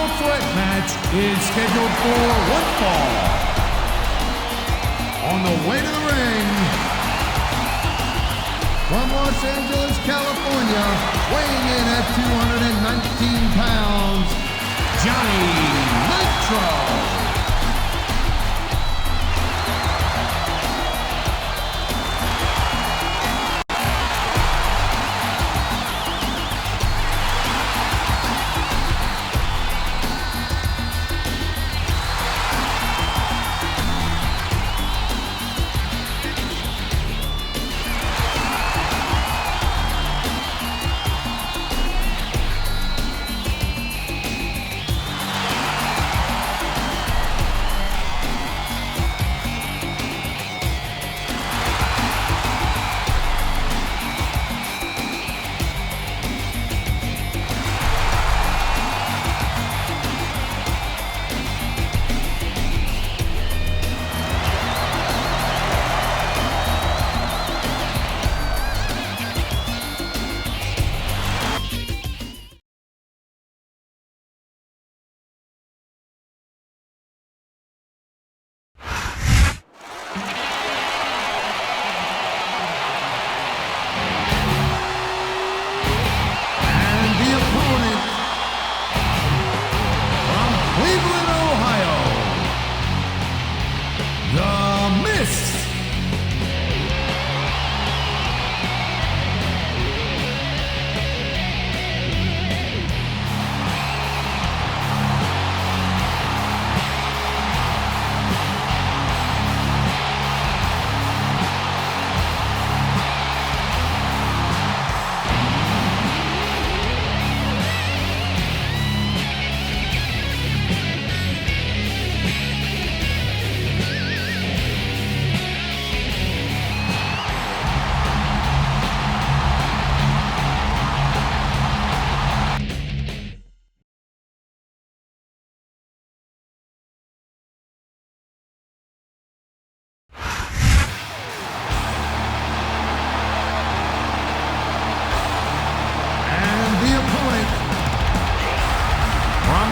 triple threat match is scheduled for one fall. On the way to the ring, from Los Angeles, California, weighing in at 219 pounds, Johnny Nitro.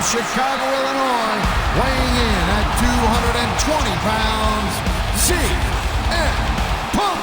Chicago, Illinois, weighing in at 220 pounds, CM Punk.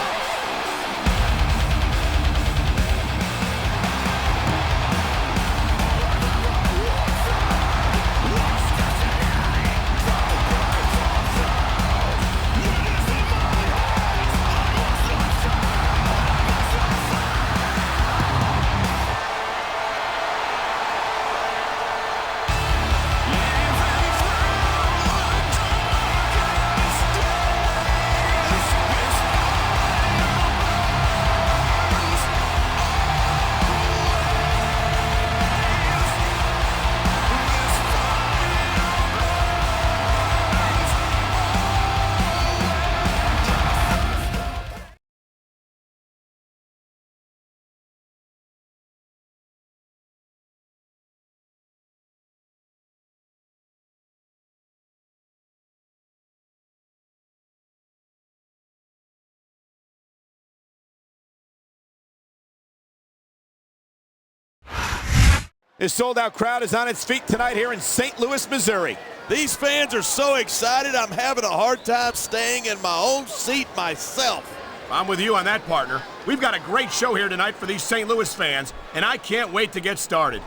This sold-out crowd is on its feet tonight here in St. Louis, Missouri. These fans are so excited, I'm having a hard time staying in my own seat myself. I'm with you on that, partner. We've got a great show here tonight for these St. Louis fans, and I can't wait to get started.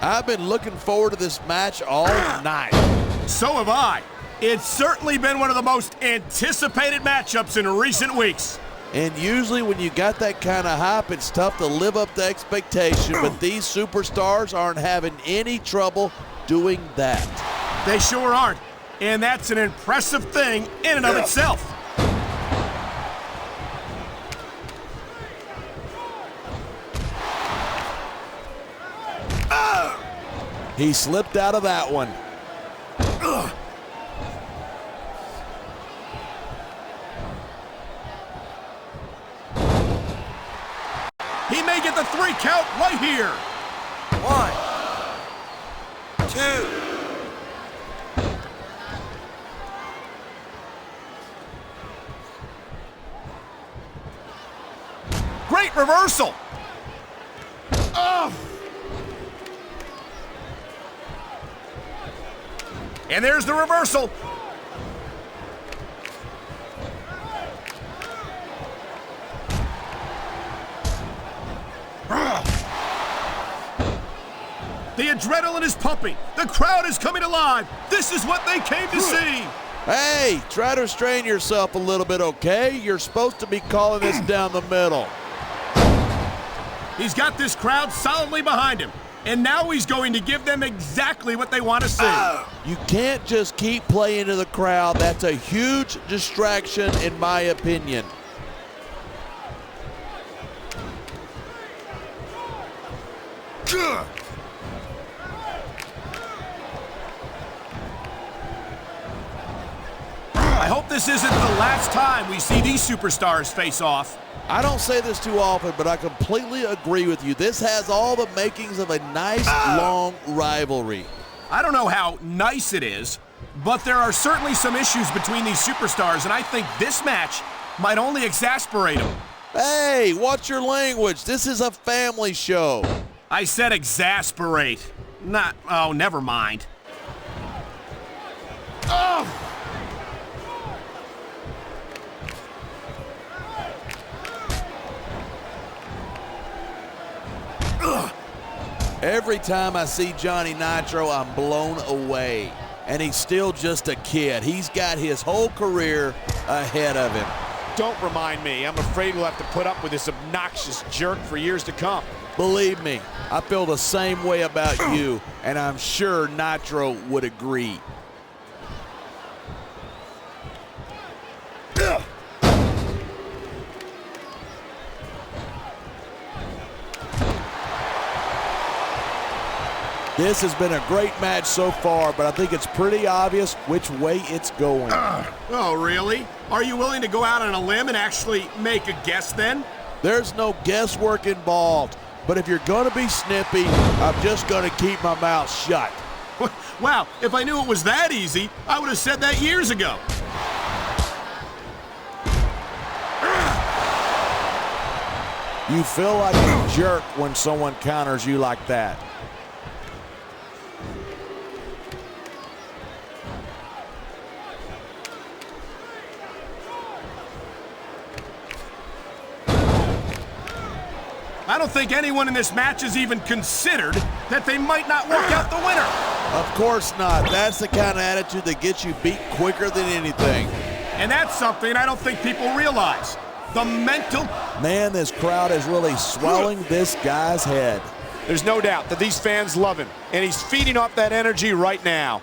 I've been looking forward to this match all night. So have I. It's certainly been one of the most anticipated matchups in recent weeks. And usually when you got that kind of hype, it's tough to live up to expectation, but these superstars aren't having any trouble doing that. They sure aren't, and that's an impressive thing in and of itself. He slipped out of that one. may get the 3 count right here. 1, 2. Great reversal. Oh. And there's the reversal. The adrenaline is pumping. The crowd is coming alive. This is what they came to see. Hey, try to restrain yourself a little bit, okay? You're supposed to be calling this down the middle. He's got this crowd solidly behind him. And now he's going to give them exactly what they want to see. You can't just keep playing to the crowd. That's a huge distraction, in my opinion. I hope this isn't the last time we see these superstars face off. I don't say this too often, but I completely agree with you. This has all the makings of a nice, long rivalry. I don't know how nice it is, but there are certainly some issues between these superstars, and I think this match might only exasperate them. Hey, watch your language. This is a family show. I said exasperate. Oh, never mind. Oh! Every time I see Johnny Nitro, I'm blown away. And he's still just a kid. He's got his whole career ahead of him. Don't remind me. I'm afraid we'll have to put up with this obnoxious jerk for years to come. Believe me, I feel the same way about you, and I'm sure Nitro would agree. This has been a great match so far, but I think it's pretty obvious which way it's going. Oh, really? Are you willing to go out on a limb and actually make a guess then? There's no guesswork involved, but if you're going to be snippy, I'm just going to keep my mouth shut. Wow, if I knew it was that easy, I would have said that years ago. You feel like a jerk when someone counters you like that. I don't think anyone in this match has even considered that they might not work out the winner. Of course not. That's the kind of attitude that gets you beat quicker than anything. And that's something I don't think people realize. The mental... Man, this crowd is really swelling this guy's head. There's no doubt that these fans love him, and he's feeding off that energy right now.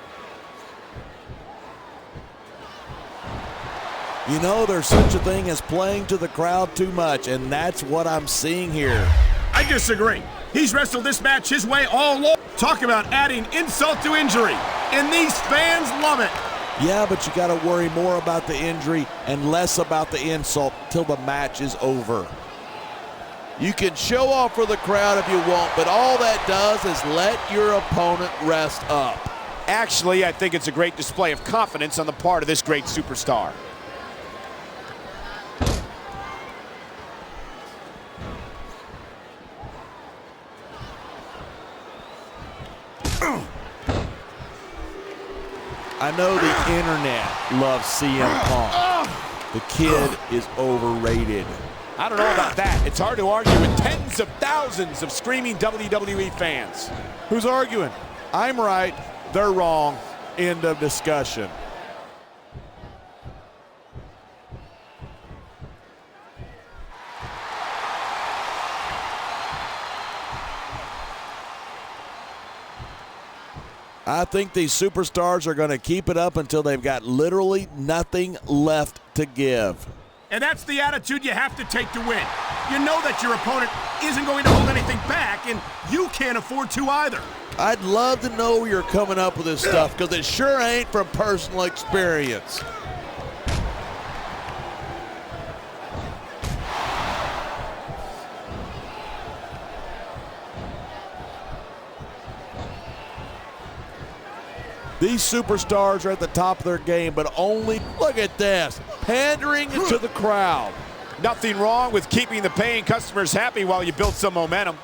You know, there's such a thing as playing to the crowd too much, and that's what I'm seeing here. I disagree. He's wrestled this match his way all along. Talk about adding insult to injury. And these fans love it. Yeah, but you got to worry more about the injury and less about the insult till the match is over. You can show off for the crowd if you want, but all that does is let your opponent rest up. Actually, I think it's a great display of confidence on the part of this great superstar. I know the internet loves CM Punk. The kid is overrated. I don't know about that. It's hard to argue with tens of thousands of screaming WWE fans. Who's arguing? I'm right, they're wrong. End of discussion. I think these superstars are going to keep it up until they've got literally nothing left to give. And that's the attitude you have to take to win. You know that your opponent isn't going to hold anything back, and you can't afford to either. I'd love to know where you're coming up with this stuff, because it sure ain't from personal experience. These superstars are at the top of their game, but only, look at this, pandering to the crowd. Nothing wrong with keeping the paying customers happy while you build some momentum.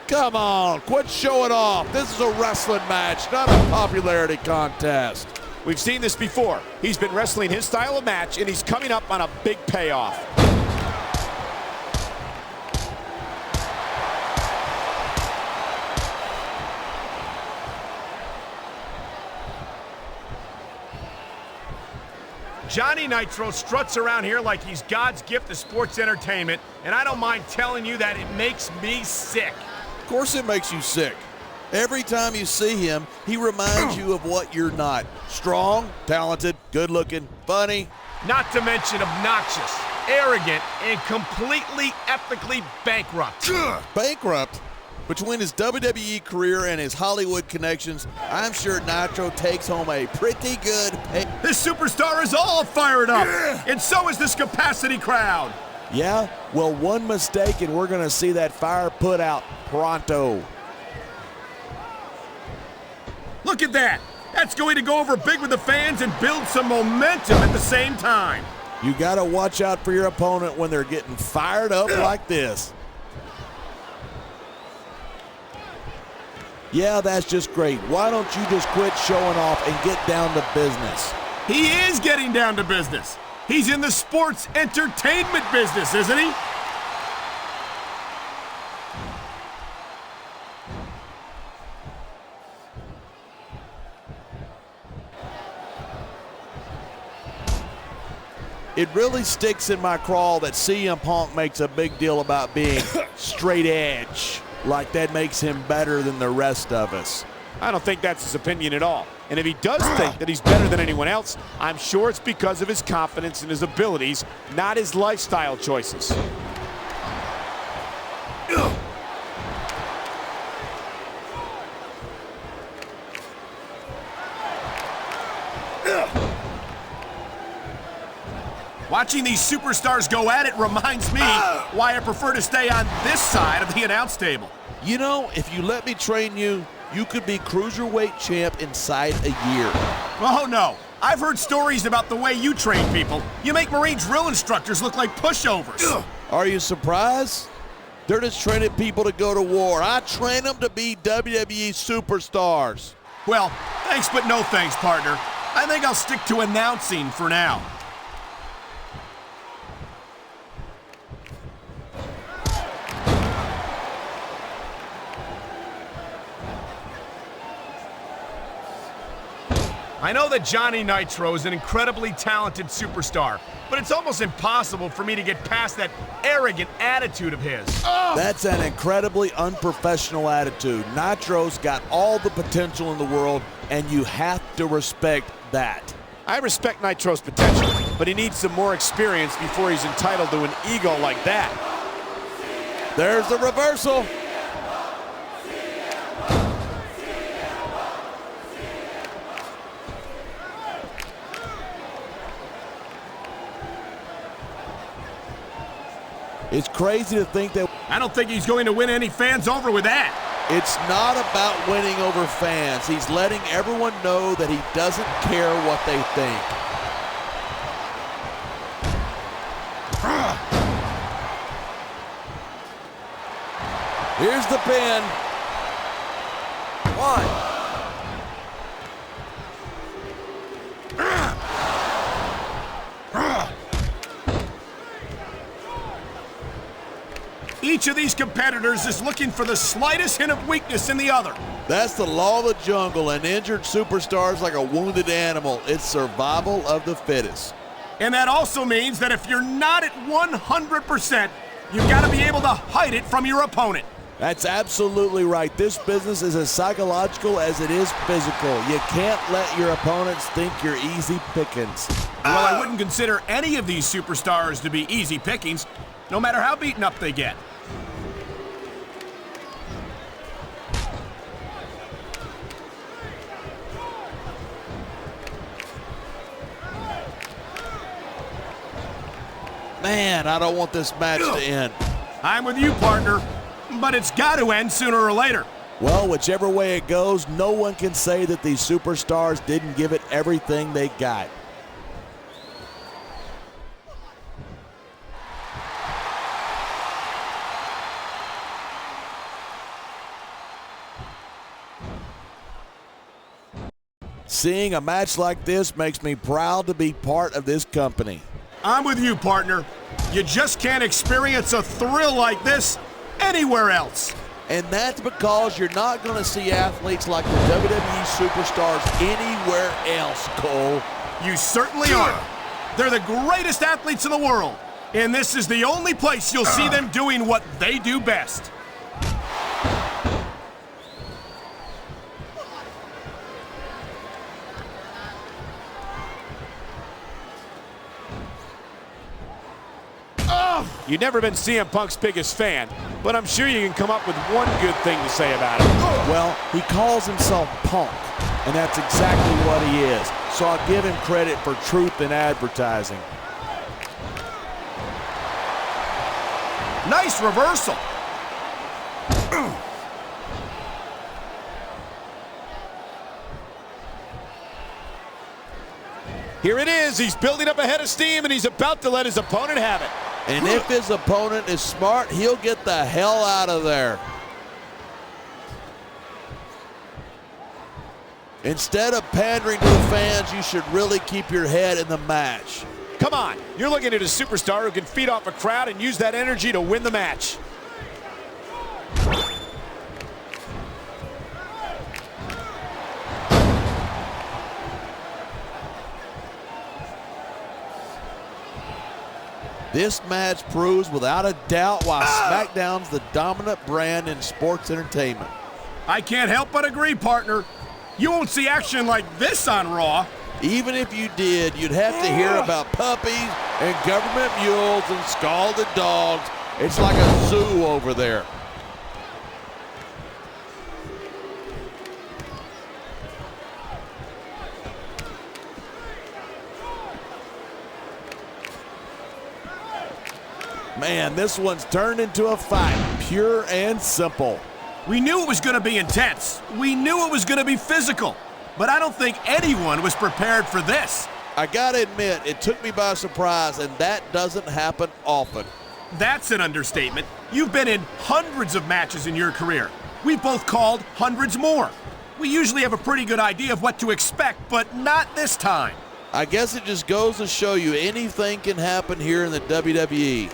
Come on, quit showing off. This is a wrestling match, not a popularity contest. We've seen this before. He's been wrestling his style of match, and he's coming up on a big payoff. Johnny Nitro struts around here like he's God's gift to sports entertainment, and I don't mind telling you that it makes me sick. Of course it makes you sick. Every time you see him, he reminds you of what you're not. Strong, talented, good-looking, funny. Not to mention obnoxious, arrogant, and completely ethically bankrupt. Bankrupt? Between his WWE career and his Hollywood connections, I'm sure Nitro takes home a pretty good pay. This superstar is all fired up, and so is this capacity crowd. Yeah? Well, one mistake and we're going to see that fire put out pronto. Look at that. That's going to go over big with the fans and build some momentum at the same time. You got to watch out for your opponent when they're getting fired up like this. Yeah, that's just great. Why don't you just quit showing off and get down to business? He is getting down to business. He's in the sports entertainment business, isn't he? It really sticks in my craw that CM Punk makes a big deal about being straight edge. Like that makes him better than the rest of us. I don't think that's his opinion at all. And if he does think that he's better than anyone else, I'm sure it's because of his confidence in his abilities, not his lifestyle choices. Watching these superstars go at it reminds me why I prefer to stay on this side of the announce table. You know, if you let me train you, you could be cruiserweight champ inside a year. Oh, no. I've heard stories about the way you train people. You make Marine drill instructors look like pushovers. Are you surprised? They're just training people to go to war. I train them to be WWE superstars. Well, thanks but no thanks, partner. I think I'll stick to announcing for now. I know that Johnny Nitro is an incredibly talented superstar, but it's almost impossible for me to get past that arrogant attitude of his. That's an incredibly unprofessional attitude. Nitro's got all the potential in the world, and you have to respect that. I respect Nitro's potential, but he needs some more experience before he's entitled to an ego like that. There's the reversal. It's crazy to think that... I don't think he's going to win any fans over with that. It's not about winning over fans. He's letting everyone know that he doesn't care what they think. Here's the pin. 1. Each of these competitors is looking for the slightest hint of weakness in the other. That's the law of the jungle. An injured superstar is like a wounded animal. It's survival of the fittest. And that also means that if you're not at 100%, you've got to be able to hide it from your opponent. That's absolutely right. This business is as psychological as it is physical. You can't let your opponents think you're easy pickings. Well, I wouldn't consider any of these superstars to be easy pickings, no matter how beaten up they get. Man, I don't want this match to end. I'm with you, partner. but it's got to end sooner or later. Well, whichever way it goes, no one can say that these superstars didn't give it everything they got. Seeing a match like this makes me proud to be part of this company. I'm with you, partner. You just can't experience a thrill like this anywhere else. And that's because you're not going to see athletes like the WWE superstars anywhere else, Cole. You certainly are. They're the greatest athletes in the world, and this is the only place you'll see them doing what they do best. You've never been CM Punk's biggest fan, but I'm sure you can come up with one good thing to say about him. Well, he calls himself Punk, and that's exactly what he is. So I'll give him credit for truth in advertising. Nice reversal. Here it is. He's building up a head of steam, and he's about to let his opponent have it. And if his opponent is smart, he'll get the hell out of there. Instead of pandering to the fans, you should really keep your head in the match. Come on, you're looking at a superstar who can feed off a crowd and use that energy to win the match. This match proves without a doubt why SmackDown's the dominant brand in sports entertainment. I can't help but agree, partner. You won't see action like this on Raw. Even if you did, you'd have to hear about puppies and government mules and scalded dogs. It's like a zoo over there. Man, this one's turned into a fight, pure and simple. We knew it was going to be intense. We knew it was going to be physical. But I don't think anyone was prepared for this. I gotta admit, it took me by surprise, and that doesn't happen often. That's an understatement. You've been in hundreds of matches in your career. We've both called hundreds more. We usually have a pretty good idea of what to expect, but not this time. I guess it just goes to show you anything can happen here in the WWE.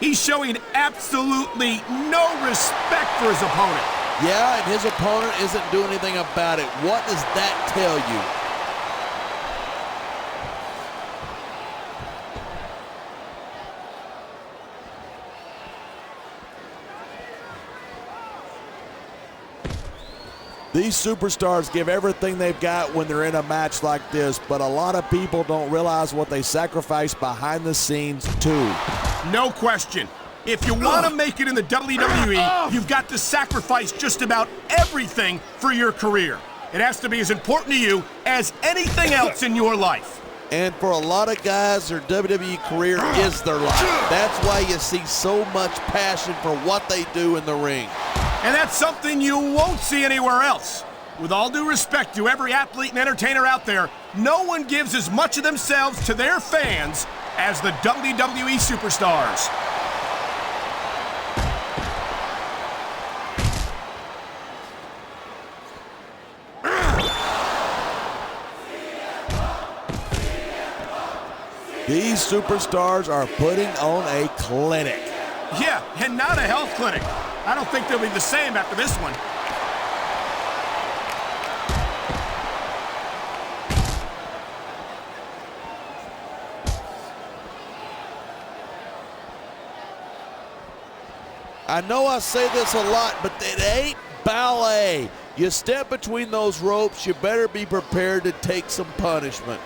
He's showing absolutely no respect for his opponent. Yeah, and his opponent isn't doing anything about it. What does that tell you? These superstars give everything they've got when they're in a match like this, but a lot of people don't realize what they sacrifice behind the scenes too. No question. If you want to make it in the WWE, you've got to sacrifice just about everything for your career. It has to be as important to you as anything else in your life. And for a lot of guys, their WWE career is their life. That's why you see so much passion for what they do in the ring. And that's something you won't see anywhere else. With all due respect to every athlete and entertainer out there, no one gives as much of themselves to their fans as the WWE superstars. These superstars are putting on a clinic. Yeah, and not a health clinic. I don't think they'll be the same after this one. I know I say this a lot, but it ain't ballet. You step between those ropes, you better be prepared to take some punishment.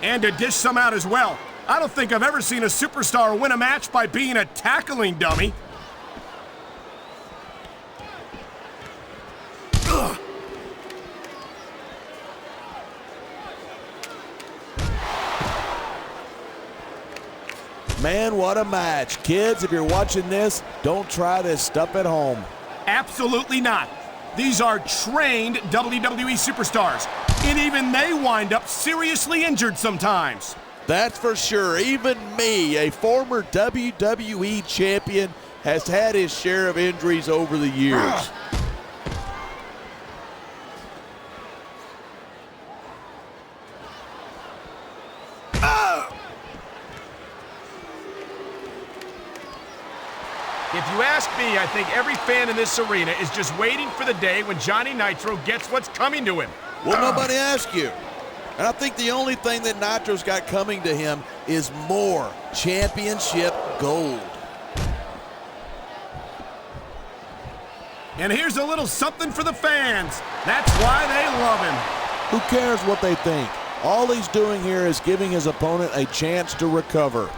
And to dish some out as well. I don't think I've ever seen a superstar win a match by being a tackling dummy. Man, what a match. Kids, if you're watching this, don't try this stuff at home. Absolutely not. These are trained WWE superstars, and even they wind up seriously injured sometimes. That's for sure. Even me, a former WWE champion, has had his share of injuries over the years. If you ask me, I think every fan in this arena is just waiting for the day when Johnny Nitro gets what's coming to him. Well, nobody asked you. And I think the only thing that Nitro's got coming to him is more championship gold. And here's a little something for the fans. That's why they love him. Who cares what they think? All he's doing here is giving his opponent a chance to recover.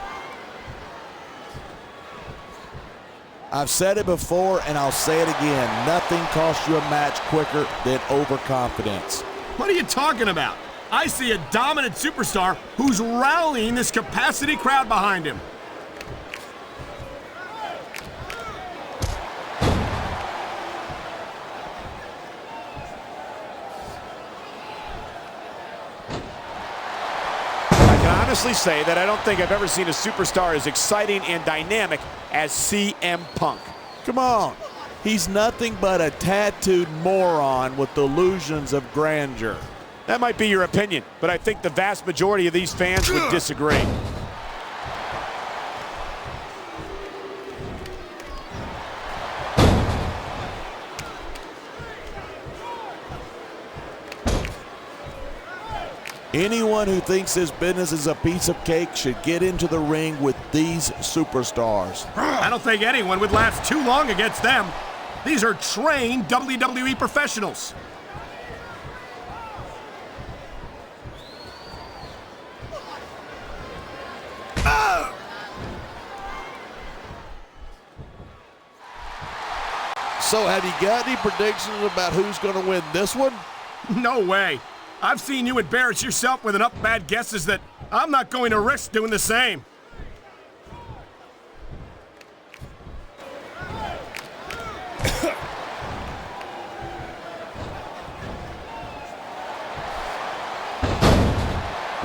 I've said it before, and I'll say it again. Nothing costs you a match quicker than overconfidence. What are you talking about? I see a dominant superstar who's rallying this capacity crowd behind him. Honestly say that I don't think I've ever seen a superstar as exciting and dynamic as CM Punk. Come on. He's nothing but a tattooed moron with delusions of grandeur. That might be your opinion, but I think the vast majority of these fans would disagree. Anyone who thinks this business is a piece of cake should get into the ring with these superstars. I don't think anyone would last too long against them. These are trained WWE professionals. So have you got any predictions about who's going to win this one? No way. I've seen you embarrass yourself with enough bad guesses that I'm not going to risk doing the same.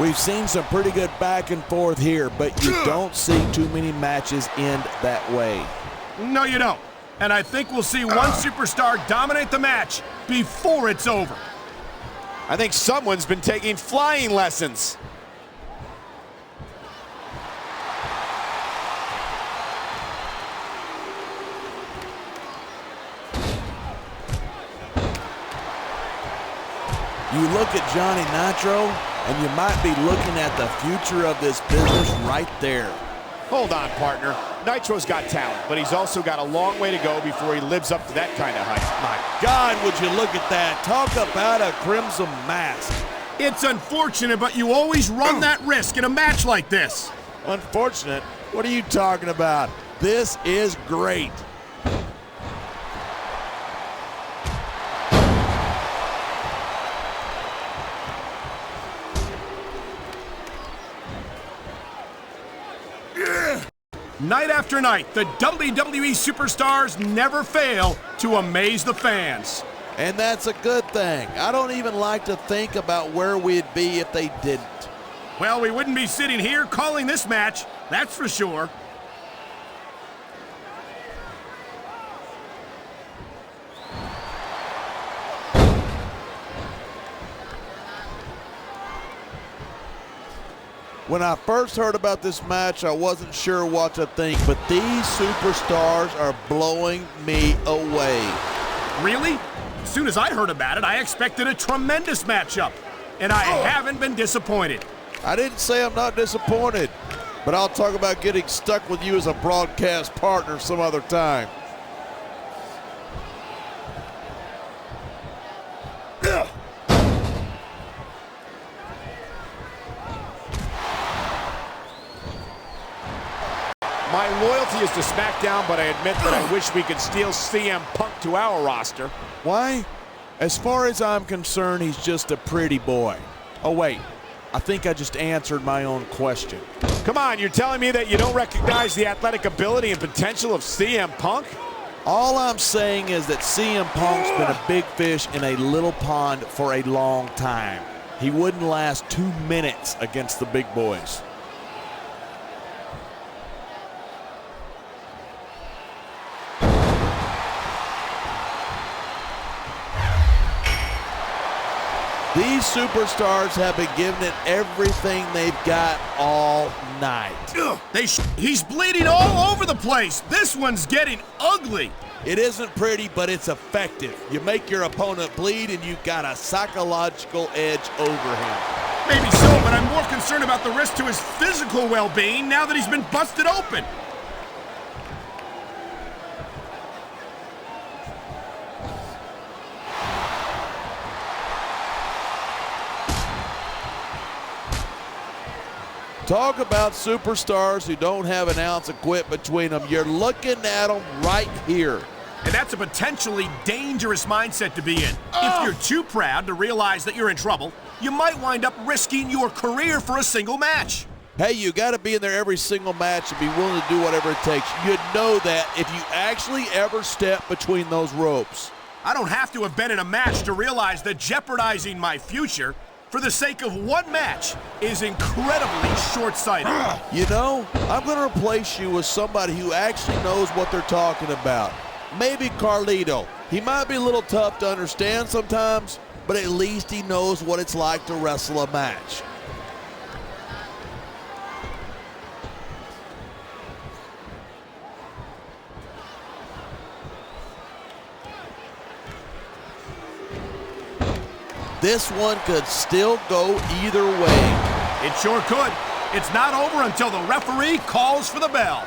We've seen some pretty good back and forth here, but you don't see too many matches end that way. No, you don't. And I think we'll see one superstar dominate the match before it's over. I think someone's been taking flying lessons. You look at Johnny Nitro, and you might be looking at the future of this business right there. Hold on, partner. Nitro's got talent, but he's also got a long way to go before he lives up to that kind of hype. My God, would you look at that. Talk about a crimson mask. It's unfortunate, but you always run that risk in a match like this. Unfortunate? What are you talking about? This is great. Night after night, the WWE superstars never fail to amaze the fans. And that's a good thing. I don't even like to think about where we'd be if they didn't. Well, we wouldn't be sitting here calling this match, that's for sure. When I first heard about this match, I wasn't sure what to think, but these superstars are blowing me away. Really? As soon as I heard about it, I expected a tremendous matchup, and I haven't been disappointed. I didn't say I'm not disappointed, but I'll talk about getting stuck with you as a broadcast partner some other time. My loyalty is to SmackDown, but I admit that I wish we could steal CM Punk to our roster. Why? As far as I'm concerned, he's just a pretty boy. Oh, wait. I think I just answered my own question. Come on, you're telling me that you don't recognize the athletic ability and potential of CM Punk? All I'm saying is that CM Punk's been a big fish in a little pond for a long time. He wouldn't last 2 minutes against the big boys. These superstars have been giving it everything they've got all night. He's bleeding all over the place. This one's getting ugly. It isn't pretty, but it's effective. You make your opponent bleed, and you've got a psychological edge over him. Maybe so, but I'm more concerned about the risk to his physical well-being now that he's been busted open. Talk about superstars who don't have an ounce of quit between them. You're looking at them right here. And that's a potentially dangerous mindset to be in. If you're too proud to realize that you're in trouble, you might wind up risking your career for a single match. Hey, you got to be in there every single match and be willing to do whatever it takes. You'd know that if you actually ever step between those ropes. I don't have to have been in a match to realize that jeopardizing my future for the sake of one match is incredibly short-sighted. You know, I'm going to replace you with somebody who actually knows what they're talking about. Maybe Carlito. He might be a little tough to understand sometimes, but at least he knows what it's like to wrestle a match. This one could still go either way. It sure could. It's not over until the referee calls for the bell.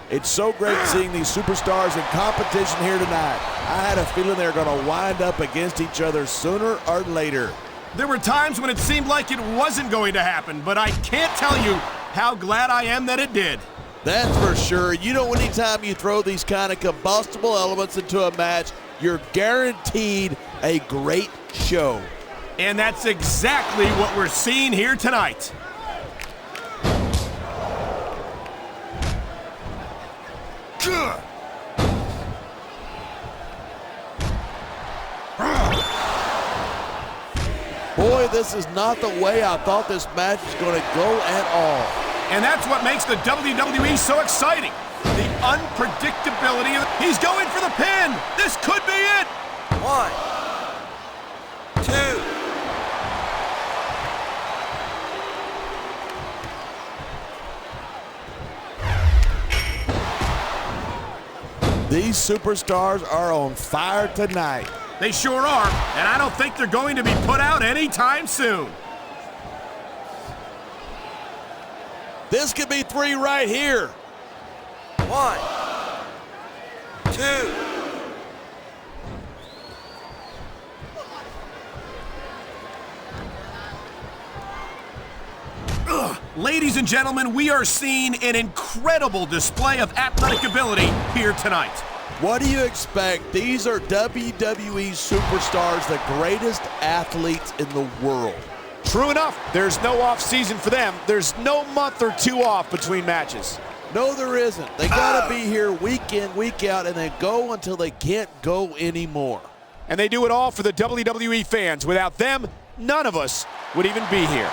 It's so great seeing these superstars in competition here tonight. I had a feeling they were going to wind up against each other sooner or later. There were times when it seemed like it wasn't going to happen, but I can't tell you how glad I am that it did. That's for sure. You know, anytime you throw these kind of combustible elements into a match, you're guaranteed a great show. And that's exactly what we're seeing here tonight. Boy, this is not the way I thought this match was going to go at all. And that's what makes the WWE so exciting. The unpredictability of he's going for the pin. This could be it. 1, 2. These superstars are on fire tonight. They sure are, and I don't think they're going to be put out anytime soon. This could be 3 right here. 1, 2. Ladies and gentlemen, we are seeing an incredible display of athletic ability here tonight. What do you expect? These are WWE superstars, the greatest athletes in the world. True enough, there's no off season for them. There's no month or two off between matches. No, there isn't. They gotta be here week in, week out, and they go until they can't go anymore. And they do it all for the WWE fans. Without them, none of us would even be here.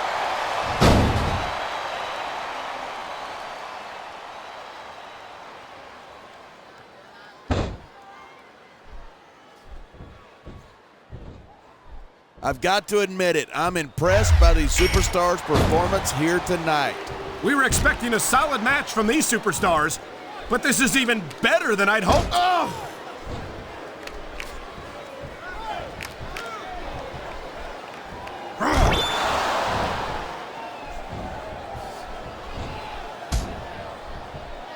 I've got to admit it, I'm impressed by these superstars' performance here tonight. We were expecting a solid match from these superstars, but this is even better than I'd hoped. Oh!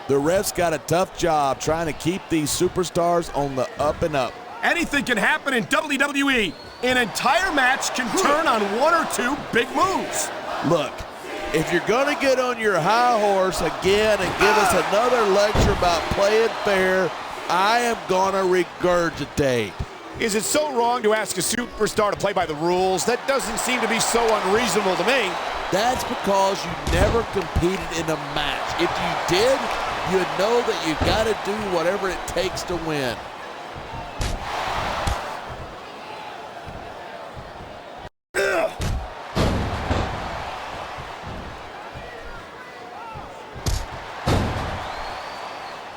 The refs got a tough job trying to keep these superstars on the up and up. Anything can happen in WWE. An entire match can turn on 1 or 2 big moves. Look, If you're going to get on your high horse again and give us another lecture about playing fair, I am going to regurgitate. Is it so wrong to ask a superstar to play by the rules? That doesn't seem to be so unreasonable to me. That's because you never competed in a match. If you did, you'd know that you got to do whatever it takes to win.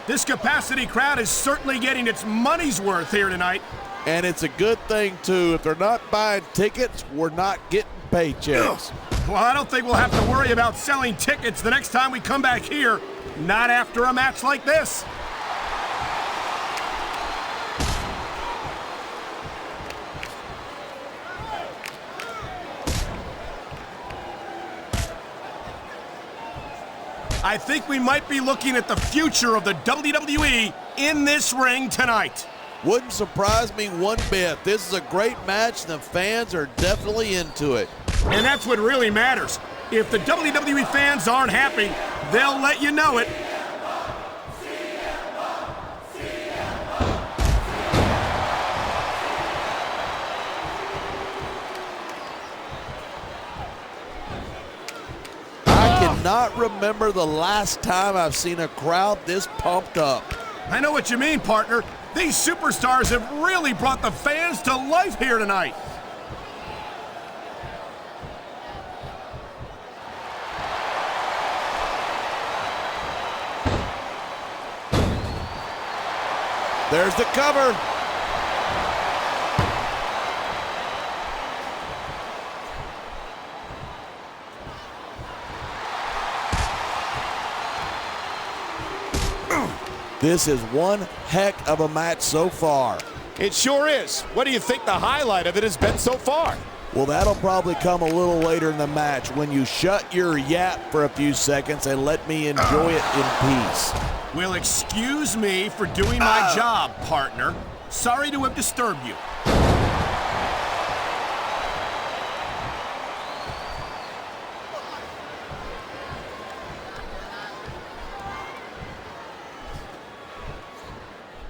This capacity crowd is certainly getting its money's worth here tonight. And it's a good thing, too. If they're not buying tickets, we're not getting paychecks. Well, I don't think we'll have to worry about selling tickets the next time we come back here. Not after a match like this. I think we might be looking at the future of the WWE in this ring tonight. Wouldn't surprise me one bit. This is a great match, and the fans are definitely into it. And that's what really matters. If the WWE fans aren't happy, they'll let you know it. Not remember the last time I've seen a crowd this pumped up. I know what you mean, partner. These superstars have really brought the fans to life here tonight. There's the cover. This is one heck of a match so far. It sure is. What do you think the highlight of it has been so far? Well, that'll probably come a little later in the match when you shut your yap for a few seconds and let me enjoy it in peace. Well, excuse me for doing my job, partner. Sorry to have disturbed you.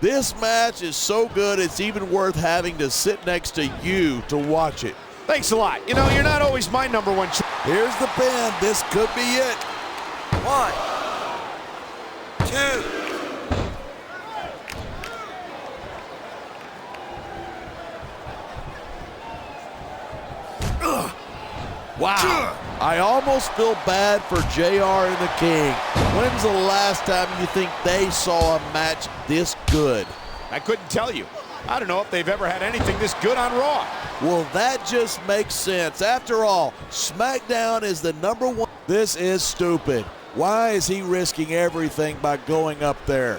This match is so good, it's even worth having to sit next to you to watch it. Thanks a lot. You know, you're not always my number one choice. Here's the pin. This could be it. 1, 2. Wow. I almost feel bad for JR and the King. When's the last time you think they saw a match this good? I couldn't tell you. I don't know if they've ever had anything this good on Raw. Well, that just makes sense. After all, SmackDown is the #1. This is stupid. Why is he risking everything by going up there?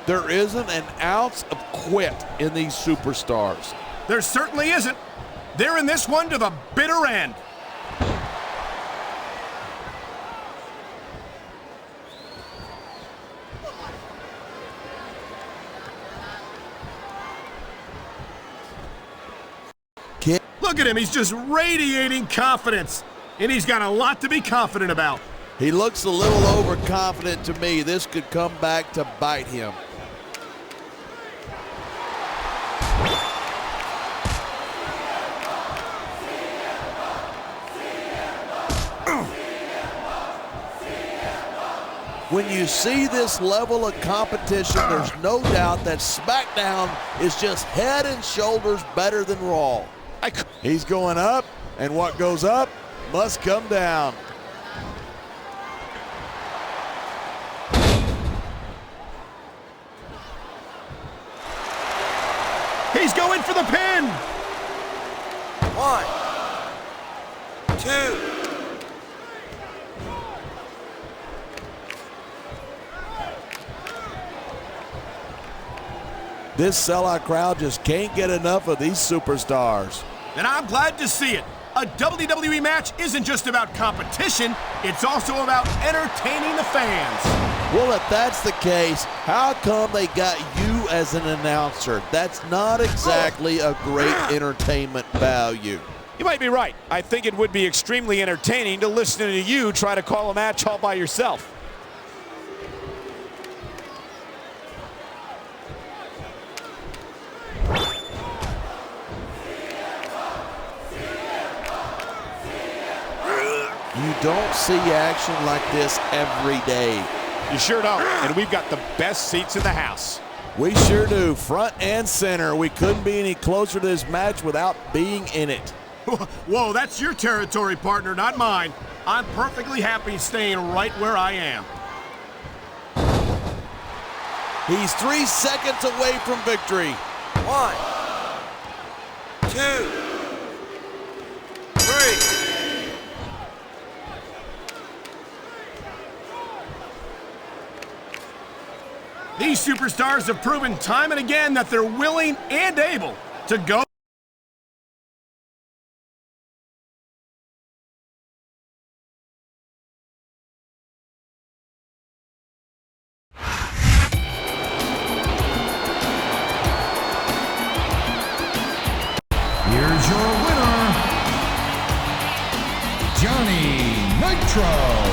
There isn't an ounce of quit in these superstars. There certainly isn't. They're in this one to the bitter end. Look at him, he's just radiating confidence. And he's got a lot to be confident about. He looks a little overconfident to me. This could come back to bite him. When you see this level of competition, there's no doubt that SmackDown is just head and shoulders better than Raw. He's going up, and what goes up must come down. He's going for the pin. 1, 2. This sellout crowd just can't get enough of these superstars. And I'm glad to see it. A WWE match isn't just about competition, it's also about entertaining the fans. Well, if that's the case, how come they got you as an announcer? That's not exactly a great entertainment value. You might be right. I think it would be extremely entertaining to listen to you try to call a match all by yourself. You don't see action like this every day. You sure don't, and we've got the best seats in the house. We sure do, front and center. We couldn't be any closer to this match without being in it. Whoa, that's your territory, partner, not mine. I'm perfectly happy staying right where I am. He's 3 seconds away from victory. 1, 2, 3. These superstars have proven time and again that they're willing and able to go. Here's your winner, Johnny Nitro.